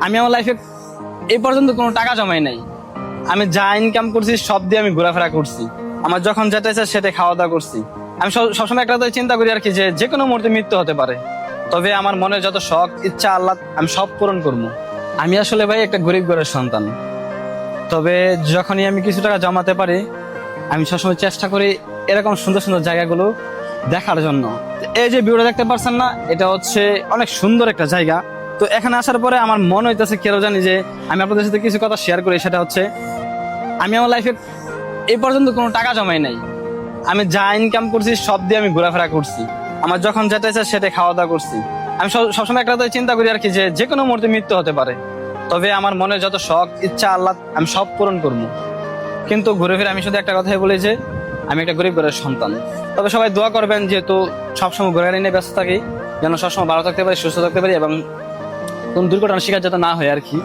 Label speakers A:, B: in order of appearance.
A: আমি আমার লাইফে এই পর্যন্ত কোনো টাকা জমাই নাই। আমি যা ইনকাম করছি সব দিয়ে আমি ঘোরাফেরা করছি। আমার যখন যেটা ইচ্ছা সেটা খাওয়া দাওয়া করছি। আমি সবসময় একটা কথা চিন্তা করি আর কি, যে কোনো মুহূর্তে মৃত্যু হতে পারে। তবে আমার মনে যত শখ ইচ্ছা আল্লাহ আমি সব পূরণ করবো। আমি আসলে ভাই একটা গরিব ঘরের সন্তান। তবে যখনই আমি কিছু টাকা জমাতে পারি, আমি সবসময় চেষ্টা করি এরকম সুন্দর সুন্দর জায়গাগুলো দেখার জন্য। এই যে ভিউটা দেখতে পারছেন না, এটা হচ্ছে অনেক সুন্দর একটা জায়গা। তো এখানে আসার পরে আমার মনে হইতেছে কেন জানি যে আমি আপনাদের সাথে কিছু কথা শেয়ার করি। সেটা হচ্ছে আমি আমার লাইফে এই পর্যন্ত কোনো টাকা জমাই নাই। আমি যা ইনকাম করছি সব দিয়ে আমি ঘোরাফেরা করছি। আমার যখন যেটা ইচ্ছা সেটা খাওয়া দাওয়া করছি। আমি সবসময় একটা কথা চিন্তা করি আর কি, যে কোনো মুহূর্তে মৃত্যু হতে পারে। তবে আমার মনে যত শখ ইচ্ছা আল্লাহ আমি সব পূরণ করবো। কিন্তু ঘুরে ফিরে আমি শুধু একটা কথাই বলি যে আমি একটা গরিব ঘরের সন্তান। তবে সবাই দোয়া করবেন, যেহেতু সবসময় ঘোরা নিয়ে ব্যস্ত থাকি, যেন সবসময় ভালো থাকতে পারি, সুস্থ থাকতে পারি এবং কোন দুর্ঘটনার শিকার যাতে না হয় আর কি।